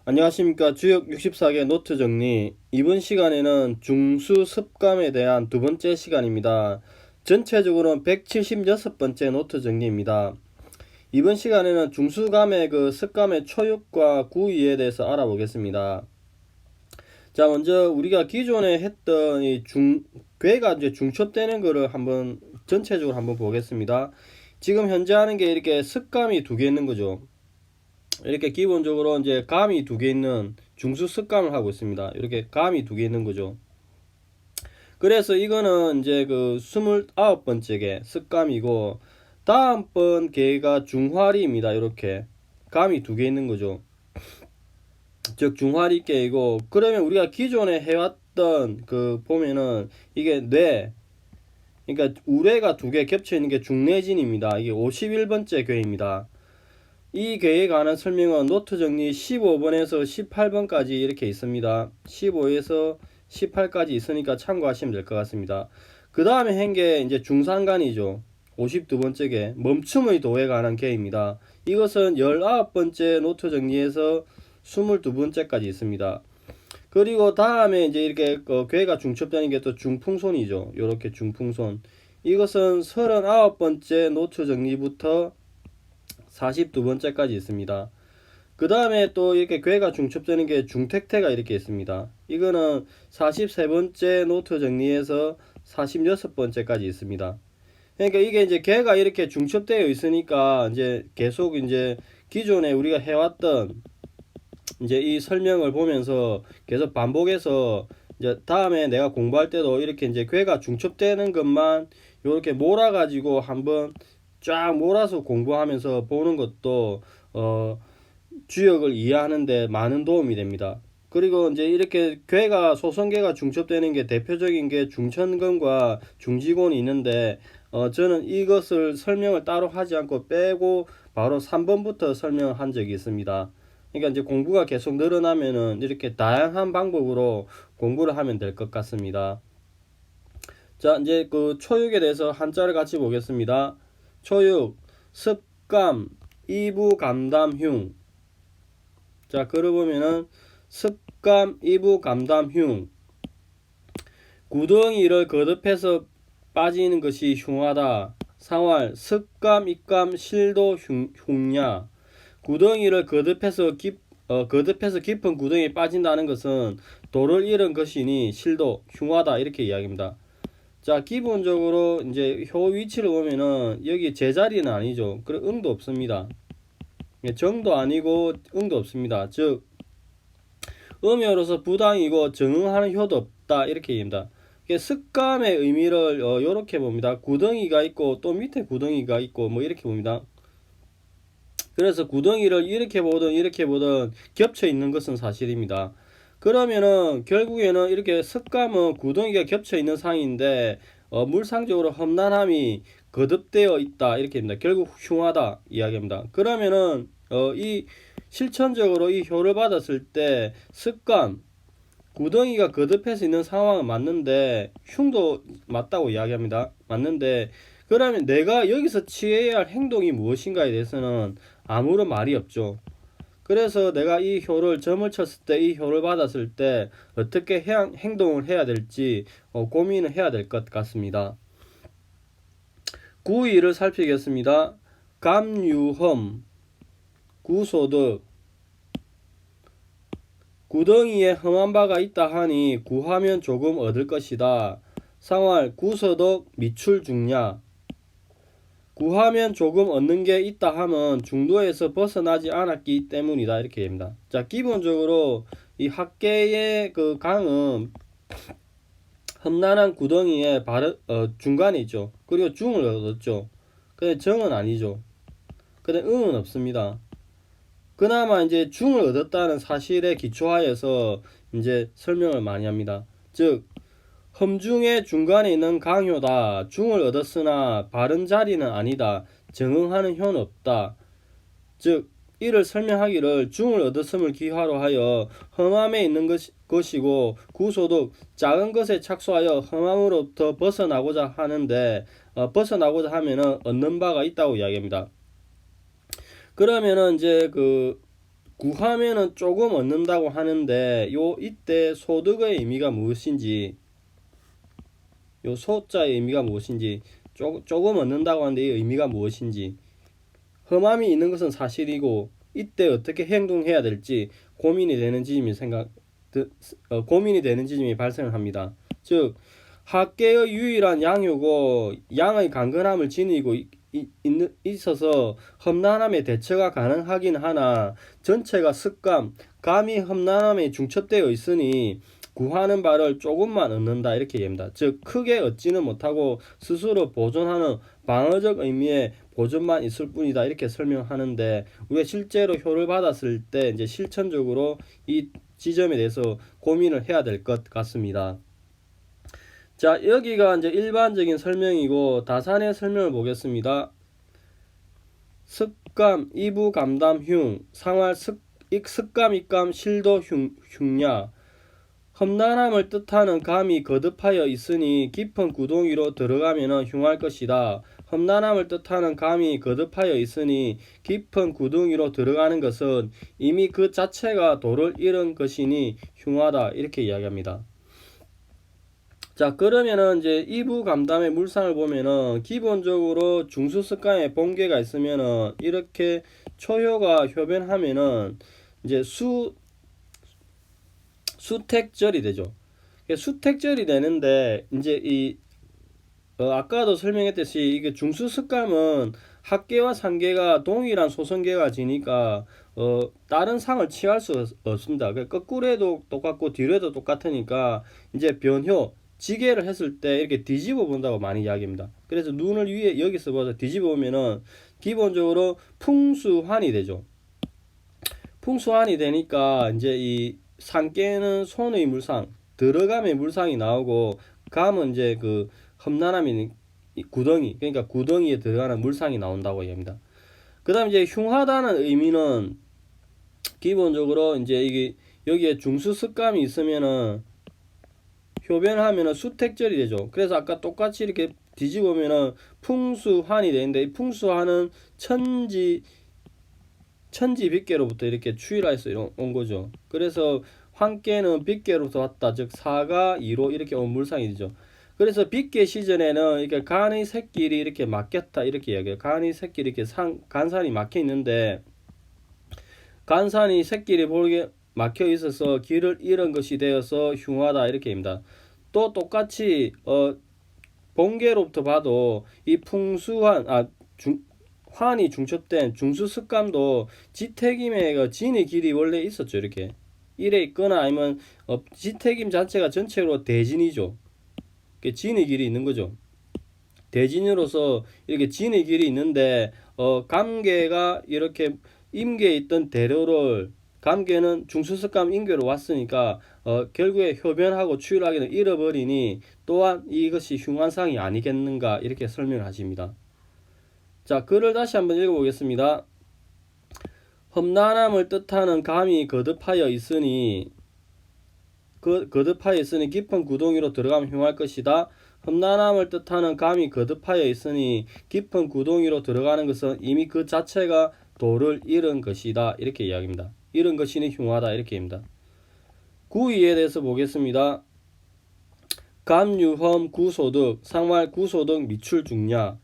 안녕하십니까. 주역 64개 노트 정리. 이번 시간에는 중수 습감에 대한 두 번째 시간입니다. 전체적으로는 176번째 노트 정리입니다. 이번 시간에는 중수감의 습감의 초육과 구이에 대해서 알아보겠습니다. 자, 먼저 우리가 기존에 했던 괴가 이제 중첩되는 거를 전체적으로 한번 보겠습니다. 지금 현재 하는 게 이렇게 습감이 두 개 있는 거죠. 이렇게 기본적으로 이제 감이 두 개 있는 중수 습감을 하고 있습니다. 이렇게 감이 두 개 있는 거죠. 그래서 이거는 이제 29번째 개 습감이고, 다음번 개가 중화리입니다. 이렇게 감이 두 개 있는 거죠. 즉 중화리 개이고, 그러면 우리가 기존에 해왔던 보면은 이게 그러니까 우레가 두 개 겹쳐 있는 게 중뇌진입니다. 이게 51번째 괴입니다. 이 괴에 관한 설명은 노트 정리 15번에서 18번까지 이렇게 있습니다. 15에서 18까지 있으니까 참고하시면 될 것 같습니다. 그 다음에 한 게 이제 중산간이죠. 52번째 개 멈춤의 도에 관한 개입니다. 이것은 19번째 노트 정리에서 22번째까지 있습니다. 그리고 다음에 이제 이렇게 괴가 중첩되는 게 또 중풍손이죠. 이렇게 중풍손. 이것은 39번째 노트 정리부터 42번째까지 있습니다. 그 다음에 또 이렇게 괴가 중첩되는 게 중택태가 이렇게 있습니다. 이거는 43번째 노트 정리에서 46번째까지 있습니다. 그러니까 이게 이제 괴가 이렇게 중첩되어 있으니까 이제 계속 이제 기존에 우리가 해왔던 이제 이 설명을 보면서 계속 반복해서 이제 다음에 내가 공부할 때도 이렇게 이제 괴가 중첩되는 것만 이렇게 몰아가지고 한번 쫙 몰아서 공부하면서 보는 것도 주역을 이해하는데 많은 도움이 됩니다. 그리고 이제 이렇게 소성괴가 중첩되는 게 대표적인 게 중천근과 중지곤이 있는데 저는 이것을 설명을 따로 하지 않고 빼고 바로 3번부터 설명을 한 적이 있습니다. 그러니까 이제 공부가 계속 늘어나면은 이렇게 다양한 방법으로 공부를 하면 될 것 같습니다. 자, 이제 초육에 대해서 한자를 같이 보겠습니다. 초육, 습감, 이부감담흉. 자, 그러보면은 습감, 이부감담흉. 구덩이를 거듭해서 빠지는 것이 흉하다. 상활, 습감, 입감, 실도, 흉냐. 구덩이를 거듭해서 깊은 구덩이에 빠진다는 것은 도를 잃은 것이니 실도, 흉하다 이렇게 이야기합니다. 자, 기본적으로 이제 효 위치를 보면은 여기 제자리는 아니죠. 그래 응도 없습니다. 정도 아니고 응도 없습니다. 즉 음효로서 부당이고 정응하는 효도 없다 이렇게 얘기합니다. 습감의 의미를 이렇게 봅니다. 구덩이가 있고 또 밑에 구덩이가 있고 뭐 이렇게 봅니다. 그래서 구덩이를 이렇게 보든 겹쳐 있는 것은 사실입니다. 그러면은 결국에는 이렇게 습감은 구덩이가 겹쳐 있는 상인데 물상적으로 험난함이 거듭되어 있다 이렇게 합니다. 결국 흉하다 이야기합니다. 그러면은 이 실천적으로 이 효를 받았을 때 습감 구덩이가 거듭해서 있는 상황은 맞는데 흉도 맞다고 이야기합니다. 맞는데 그러면 내가 여기서 취해야 할 행동이 무엇인가에 대해서는 아무런 말이 없죠. 그래서 내가 이 효를 점을 쳤을 때 이 효를 받았을 때 어떻게 행동을 해야 될지 고민을 해야 될 것 같습니다. 구의를 살피겠습니다. 감유험, 구소득, 구덩이에 험한 바가 있다 하니 구하면 조금 얻을 것이다. 상활, 구소득, 미출 중냐. 구하면 조금 얻는 게 있다 하면 중도에서 벗어나지 않았기 때문이다 이렇게 됩니다. 자, 기본적으로 이 학계의 강은 험난한 구덩이의 중간에 있죠. 그리고 중을 얻었죠. 근데 정은 아니죠. 근데 응은 없습니다. 그나마 이제 중을 얻었다는 사실에 기초하여서 이제 설명을 많이 합니다. 즉 험중의 중간에 있는 강효다. 중을 얻었으나 바른 자리는 아니다. 정응하는 효는 없다. 즉 이를 설명하기를 중을 얻었음을 기화로 하여 험함에 있는 것이고 구소득 작은 것에 착수하여 험함으로부터 벗어나고자 하는데 벗어나고자 하면은 얻는 바가 있다고 이야기합니다. 그러면은 이제 구하면은 조금 얻는다고 하는데 요 이때 소득의 의미가 무엇인지, 요 소자의 의미가 무엇인지, 조금 얻는다고 하는데 이 의미가 무엇인지, 험함이 있는 것은 사실이고 이때 어떻게 행동해야 될지 고민이 되는 지점이 고민이 되는 지점이 발생을 합니다. 즉 학계의 유일한 양유고 양의 강건함을 지니고 있어서 험난함의 대처가 가능하긴 하나 전체가 습감, 감이 험난함에 중첩되어 있으니 구하는 바를 조금만 얻는다 이렇게 얘기합니다. 즉 크게 얻지는 못하고 스스로 보존하는 방어적 의미의 보존만 있을 뿐이다 이렇게 설명하는데 우리가 실제로 효를 받았을 때 이제 실천적으로 이 지점에 대해서 고민을 해야 될 것 같습니다. 자, 여기가 이제 일반적인 설명이고 다산의 설명을 보겠습니다. 습감, 이부 감담 흉, 상활 습감 입감 실도 흉야. 험난함을 뜻하는 감이 거듭하여 있으니 깊은 구덩이로 들어가면 흉할 것이다. 험난함을 뜻하는 감이 거듭하여 있으니 깊은 구덩이로 들어가는 것은 이미 그 자체가 도를 잃은 것이니 흉하다 이렇게 이야기합니다. 자, 그러면은 이제 이부 감담의 물상을 보면은 기본적으로 중수습감에 번개가 있으면은 이렇게 초효가 효변하면은 이제 수택절이 되죠. 수택절이 되는데 이제 아까도 설명했듯이 이게 중수습감은 학계와 상계가 동일한 소선계가 지니까 다른 상을 취할 수 없습니다. 거꾸로 해도 똑같고 뒤로 해도 똑같으니까 이제 변효 지게를 했을 때 이렇게 뒤집어 본다고 많이 이야기합니다. 그래서 눈을 위에 여기서 봐서 뒤집어 보면은 기본적으로 풍수환이 되죠. 풍수환이 되니까 이제 이 상계는 손의 물상, 들어감의 물상이 나오고 감은 이제 그 험난함이 구덩이, 그러니까 구덩이에 들어가는 물상이 나온다고 얘기합니다. 그 다음 이제 흉하다는 의미는 기본적으로 이제 이게 여기에 중수습감이 있으면은 효변하면은 수택절이 되죠. 그래서 아까 똑같이 이렇게 뒤집으면은 풍수환이 되는데 이 풍수환은 천지빗계로부터 이렇게 추일해서 온 거죠. 그래서 환계는 빗계로부터 왔다. 즉 사가 이로 이렇게 온 물상이 되죠. 그래서 빗계 시전에는 이렇게 간의 샛길이 이렇게 막혔다 이렇게 이야기해요. 간의 샛길이 이렇게 간산이 막혀 있는데 간산이 샛길이 보게 막혀 있어서 길을 잃은 것이 되어서 흉하다 이렇게 입니다. 또 똑같이 본계로부터 봐도 이 풍수한 환이 중첩된 중수습감도 지택임의 진의 길이 원래 있었죠. 이렇게 일에 있거나 아니면 지택임 자체가 전체로 대진이죠. 진의 길이 있는 거죠. 대진으로서 이렇게 진의 길이 있는데 감계가 이렇게 임계에 있던 대로를 감계는 중수습감 임계로 왔으니까 결국에 효변하고 추일하기는 잃어버리니 또한 이것이 흉한상이 아니겠는가 이렇게 설명을 하십니다. 자, 글을 다시 한번 읽어보겠습니다. 험난함을 뜻하는 감이 거듭하여 있으니 깊은 구덩이로 들어가면 흉할 것이다. 험난함을 뜻하는 감이 거듭하여 있으니 깊은 구덩이로 들어가는 것은 이미 그 자체가 도를 잃은 것이다. 이렇게 이야기합니다. 잃은 것이니 흉하다. 이렇게 입니다. 구의에 대해서 보겠습니다. 감유험 구소득 상말 구소득 미출 중냐.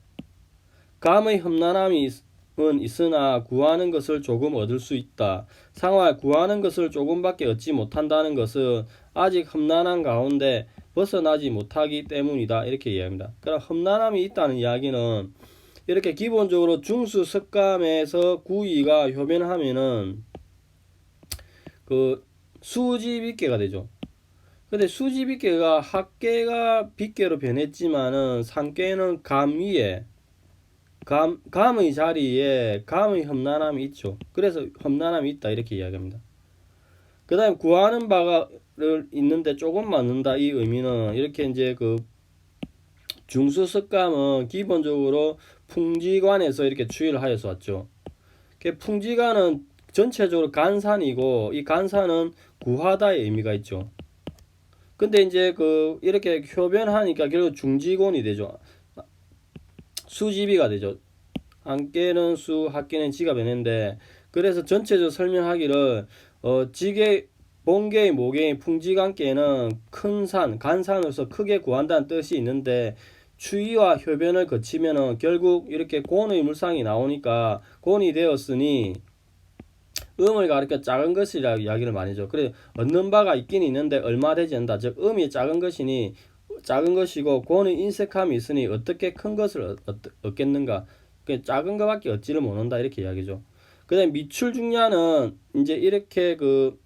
감의 험난함이 있으나 구하는 것을 조금 얻을 수 있다. 상활 구하는 것을 조금밖에 얻지 못한다는 것은 아직 험난한 가운데 벗어나지 못하기 때문이다. 이렇게 이야기합니다. 그럼 험난함이 있다는 이야기는 이렇게 기본적으로 중수습감에서 구의가 효변하면은 그 수지빗계가 되죠. 근데 수지빗계가 학계가 빗계로 변했지만은 상계는 감 위에 감의 자리에 감의 험난함이 있죠. 그래서 험난함이 있다 이렇게 이야기합니다. 그 다음에 구하는 바를 있는데 조금 맞는다 이 의미는 이렇게 이제 그 중수습감은 기본적으로 풍지관에서 이렇게 추이를 하여서 왔죠. 풍지관은 전체적으로 간산이고 이 간산은 구하다의 의미가 있죠. 근데 이제 그 이렇게 효변하니까 결국 중지곤이 되죠. 수지비가 되죠. 한께는 수, 학계는 지가 되는데 그래서 전체적으로 설명하기를 지계 본계의 모계의 풍지관계는 큰 산, 간산으로서 크게 구한다는 뜻이 있는데 추위와 효변을 거치면은 결국 이렇게 곤의 물상이 나오니까 곤이 되었으니 음을 가리켜 작은 것이라고 이야기를 많이 하죠. 그래 얻는 바가 있긴 있는데 얼마 되지 않는다. 즉 음이 작은 것이니 작은 것이고 곤의 인색함이 있으니 어떻게 큰 것을 얻겠는가. 그 작은 것밖에 얻지를 못한다 이렇게 이야기죠. 그다음 미출중야는 이제 이렇게 그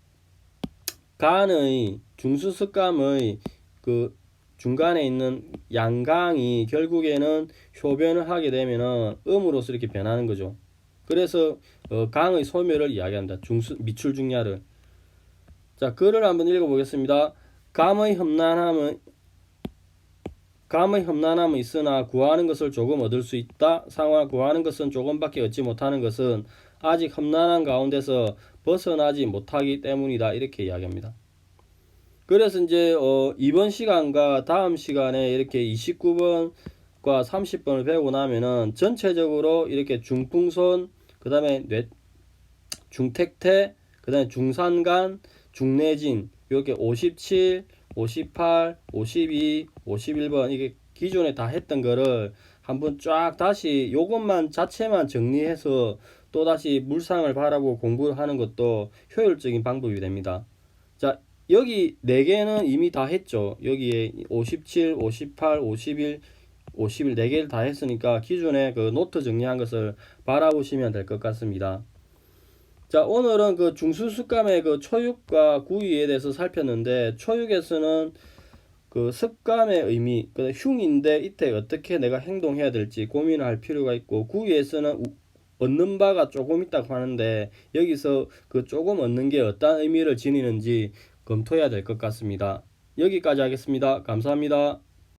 간의 중수습감의 그 중간에 있는 양강이 결국에는 효변을 하게 되면은 음으로서 이렇게 변하는 거죠. 그래서 강의 소멸을 이야기한다. 미출중야를. 자, 글을 한번 읽어보겠습니다. 감의 험난함은 있으나 구하는 것을 조금 얻을 수 있다. 상황 구하는 것은 조금밖에 얻지 못하는 것은 아직 험난한 가운데서 벗어나지 못하기 때문이다. 이렇게 이야기합니다. 그래서 이제 이번 시간과 다음 시간에 이렇게 29번과 30번을 배우고 나면은 전체적으로 이렇게 중풍손, 그 다음에 중택태, 그 다음에 중산간, 중내진 이렇게 57, 58, 52, 51번 이게 기존에 다 했던 거를 한번 쫙 다시 요것만 자체만 정리해서 또 다시 물상을 바라보고 공부하는 것도 효율적인 방법이 됩니다. 자, 여기 4개는 이미 다 했죠. 여기에 57, 58, 51, 51 4개를 다 했으니까 기존에 그 노트 정리한 것을 바라보시면 될 것 같습니다. 자, 오늘은 그 중수습감의 그 초육과 구유에 대해서 살폈는데 초육에서는 그 습감의 의미, 그 흉인데 이때 어떻게 내가 행동해야 될지 고민을 할 필요가 있고 구유에서는 얻는 바가 조금 있다고 하는데 여기서 그 조금 얻는 게 어떤 의미를 지니는지 검토해야 될 것 같습니다. 여기까지 하겠습니다. 감사합니다.